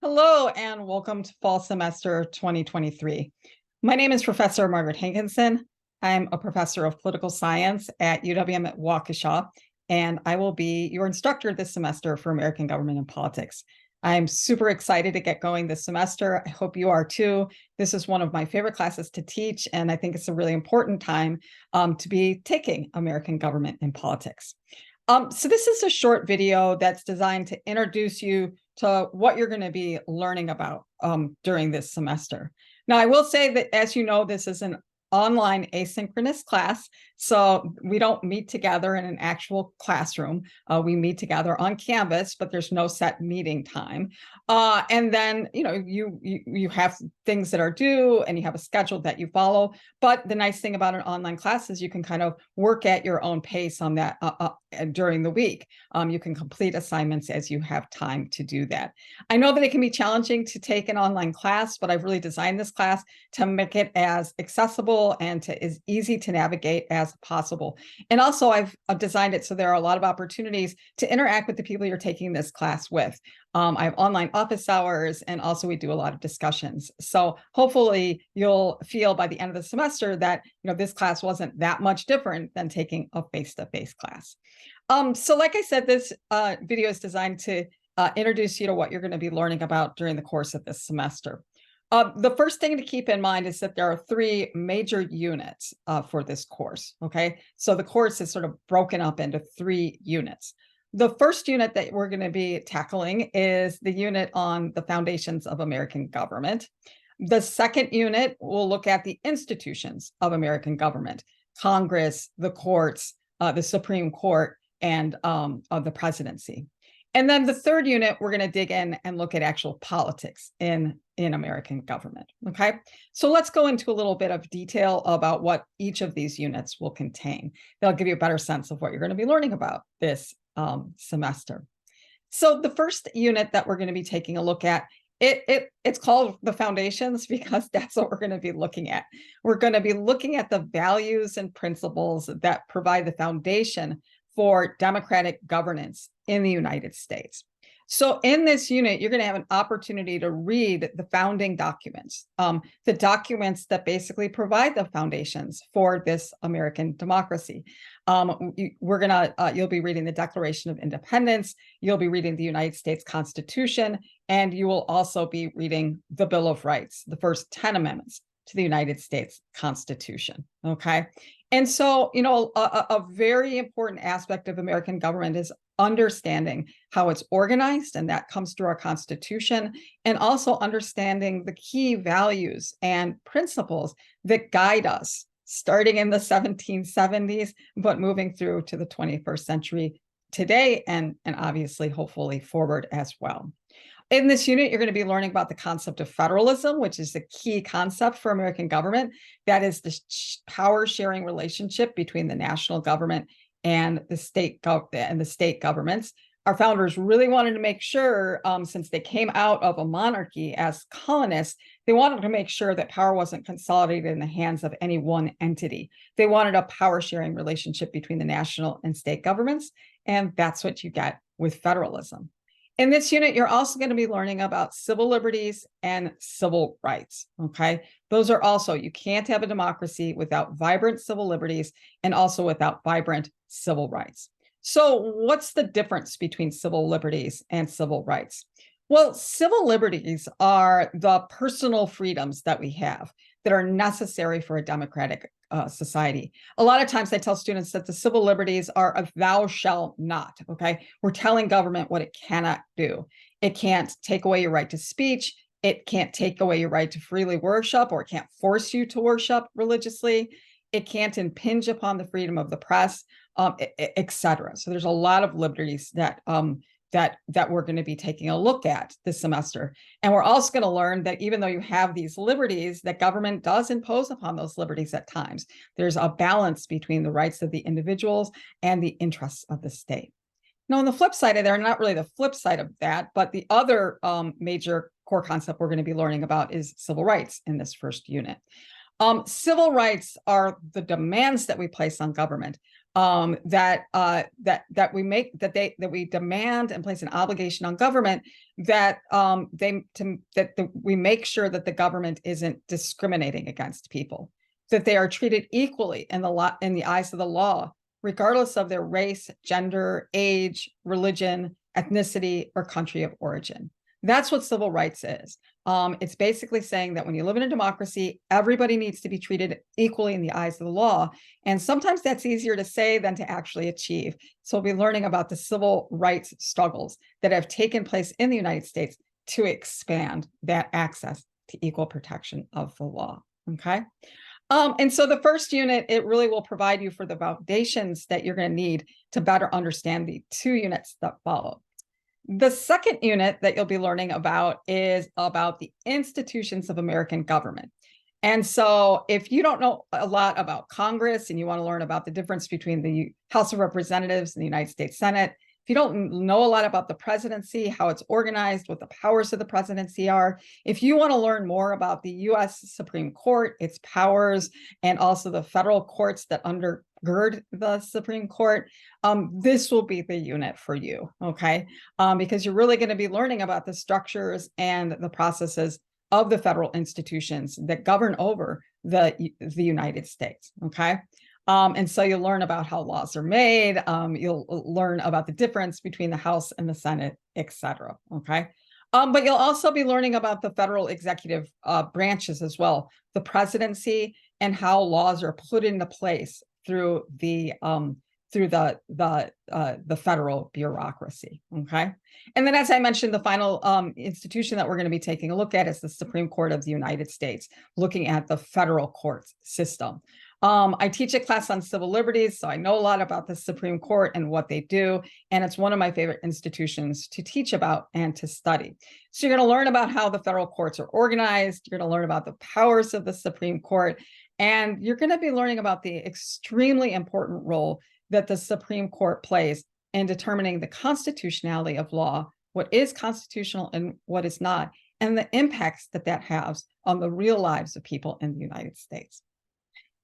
Hello and welcome to fall semester 2023. My name is Professor Margaret Hankinson. I'm a professor of political science at UWM at Waukesha, and I will be your instructor this semester for American government and politics. I'm super excited to get going this semester. I hope you are too. This is one of my favorite classes to teach, and I think it's a really important time to be taking American government and politics. So this is a short video that's designed to introduce you to what you're going to be learning about during this semester. Now, I will say that, as you know, this is an online asynchronous class, so we don't meet together in an actual classroom. We meet together on Canvas, but there's no set meeting time. And then, you have things that are due and you have a schedule that you follow. But the nice thing about an online class is you can kind of work at your own pace on that during the week. You can complete assignments as you have time to do that. I know that it can be challenging to take an online class, but I've really designed this class to make it as accessible and as easy to navigate as possible. And also I've designed it so there are a lot of opportunities to interact with the people you're taking this class with. I have online office hours, and also we do a lot of discussions. So hopefully you'll feel by the end of the semester that this class wasn't that much different than taking a face-to-face class. So like I said, this video is designed to introduce you to what you're going to be learning about during the course of this semester. The first thing to keep in mind is that there are three major units for this course, okay? So the course is sort of broken up into three units. The first unit that we're going to be tackling is the unit on the foundations of American government. The second unit will look at the institutions of American government: Congress, the courts, the Supreme Court, and the presidency. And then the third unit, we're going to dig in and look at actual politics in American government. Okay, so let's go into a little bit of detail about what each of these units will contain. That'll give you a better sense of what you're going to be learning about this semester. So the first unit that we're going to be taking a look at, it's called the foundations because that's what we're going to be looking at. We're going to be looking at the values and principles that provide the foundation for democratic governance in the United States. So in this unit, you're going to have an opportunity to read the founding documents, the documents that basically provide the foundations for this American democracy. You'll be reading the Declaration of Independence, you'll be reading the United States Constitution, and you will also be reading the Bill of Rights, the first 10 amendments to the United States Constitution, okay? And so, a very important aspect of American government is understanding how it's organized, and that comes through our Constitution, and also understanding the key values and principles that guide us, starting in the 1770s, but moving through to the 21st century today, and obviously, hopefully, forward as well. In this unit, you're going to be learning about the concept of federalism, which is the key concept for American government. That is the power sharing relationship between the national government and the state governments. Our founders really wanted to make sure, since they came out of a monarchy as colonists, they wanted to make sure that power wasn't consolidated in the hands of any one entity. They wanted a power sharing relationship between the national and state governments, and that's what you get with federalism. In this unit, you're also going to be learning about civil liberties and civil rights, okay? Those are also, you can't have a democracy without vibrant civil liberties and also without vibrant civil rights. So what's the difference between civil liberties and civil rights? Well, civil liberties are the personal freedoms that we have that are necessary for a democratic society. A lot of times I tell students that the civil liberties are a thou shalt not, okay? We're telling government what it cannot do. It can't take away your right to speech. It can't take away your right to freely worship, or it can't force you to worship religiously. It can't impinge upon the freedom of the press, etc. So there's a lot of liberties that we're going to be taking a look at this semester. And we're also going to learn that even though you have these liberties, that government does impose upon those liberties at times. There's a balance between the rights of the individuals and the interests of the state. Now, on the flip side of there, not really the flip side of that, but the other major core concept we're going to be learning about is civil rights in this first unit. Civil rights are the demands that we place on government, that we demand and place an obligation on government that we make sure that the government isn't discriminating against people, that they are treated equally in the eyes of the law, regardless of their race, gender, age, religion, ethnicity, or country of origin. That's what civil rights is. It's basically saying that when you live in a democracy, everybody needs to be treated equally in the eyes of the law. And sometimes that's easier to say than to actually achieve. So we'll be learning about the civil rights struggles that have taken place in the United States to expand that access to equal protection of the law. Okay. And so the first unit, it really will provide you for the foundations that you're going to need to better understand the 2 units that follow. The second unit that you'll be learning about is about the institutions of American government. And so if you don't know a lot about Congress and you want to learn about the difference between the House of Representatives and the United States Senate, if you don't know a lot about the presidency, how it's organized, what the powers of the presidency are, if you want to learn more about the U.S. Supreme Court, its powers, and also the federal courts that undergird the Supreme Court, this will be the unit for you, okay? Because you're really going to be learning about the structures and the processes of the federal institutions that govern over the United States, okay? And so you'll learn about how laws are made. You'll learn about the difference between the House and the Senate, et cetera, okay? But you'll also be learning about the federal executive branches as well, the presidency, and how laws are put into place through the federal bureaucracy, okay? And then, as I mentioned, the final institution that we're going to be taking a look at is the Supreme Court of the United States, looking at the federal courts system. I teach a class on civil liberties, so I know a lot about the Supreme Court and what they do, and it's one of my favorite institutions to teach about and to study. So you're going to learn about how the federal courts are organized, you're going to learn about the powers of the Supreme Court, and you're going to be learning about the extremely important role that the Supreme Court plays in determining the constitutionality of law, what is constitutional and what is not, and the impacts that that has on the real lives of people in the United States.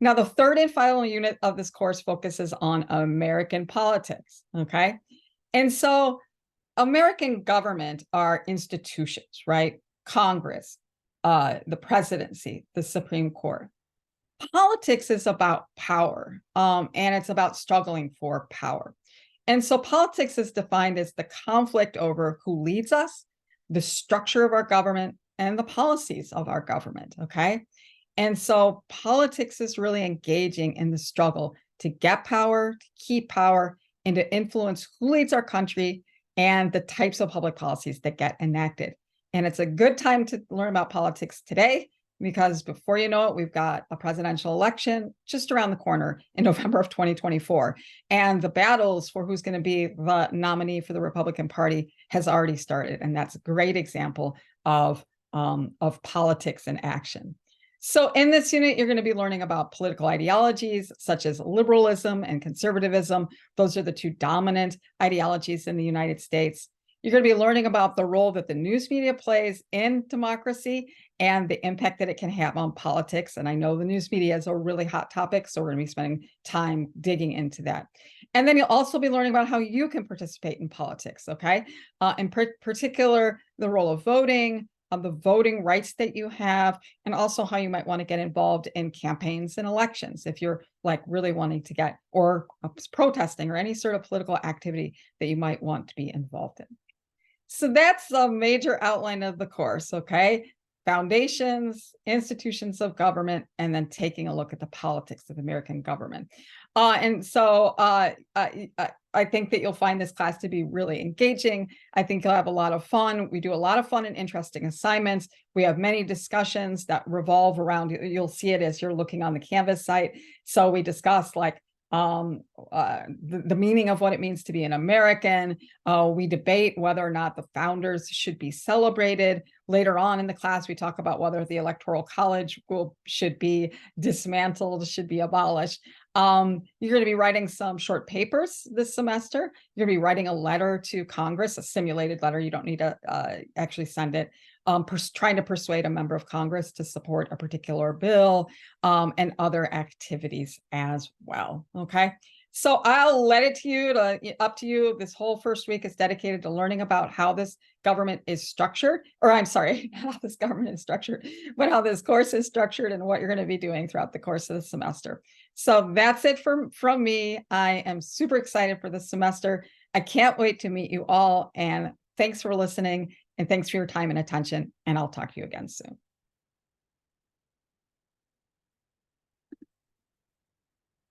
Now, the third and final unit of this course focuses on American politics, okay? And so American government are institutions, right? Congress, the presidency, the Supreme Court. Politics is about power, and it's about struggling for power. And so politics is defined as the conflict over who leads us, the structure of our government, and the policies of our government, okay? And so politics is really engaging in the struggle to get power, to keep power, and to influence who leads our country and the types of public policies that get enacted. And it's a good time to learn about politics today, because before you know it, we've got a presidential election just around the corner in November of 2024. And the battles for who's going to be the nominee for the Republican Party has already started. And that's a great example of politics in action. So in this unit, you're going to be learning about political ideologies such as liberalism and conservatism. Those are the 2 dominant ideologies in the United States. You're going to be learning about the role that the news media plays in democracy and the impact that it can have on politics. And I know the news media is a really hot topic, so we're going to be spending time digging into that. And then you'll also be learning about how you can participate in politics, okay? In particular, the role of voting, of the voting rights that you have, and also how you might want to get involved in campaigns and elections if you're like really wanting to get, or protesting or any sort of political activity that you might want to be involved in. So that's a major outline of the course, okay? Foundations, institutions of government, and then taking a look at the politics of American government. And so I think that you'll find this class to be really engaging. I think you'll have a lot of fun. We do a lot of fun and interesting assignments. We have many discussions that revolve around, you'll see it as you're looking on the Canvas site. So we discuss like the meaning of what it means to be an American. We debate whether or not the founders should be celebrated. Later on in the class, we talk about whether the Electoral College should be dismantled, should be abolished. You're going to be writing some short papers this semester. You're going to be writing a letter to Congress, a simulated letter. You don't need to actually send it. Trying to persuade a member of Congress to support a particular bill, and other activities as well, okay? So I'll let it to you, up to you. This whole first week is dedicated to learning about how this government is structured, or I'm sorry, not how this government is structured, but how this course is structured and what you're going to be doing throughout the course of the semester. So that's it from me. I am super excited for this semester. I can't wait to meet you all. And thanks for listening. And thanks for your time and attention. And I'll talk to you again soon.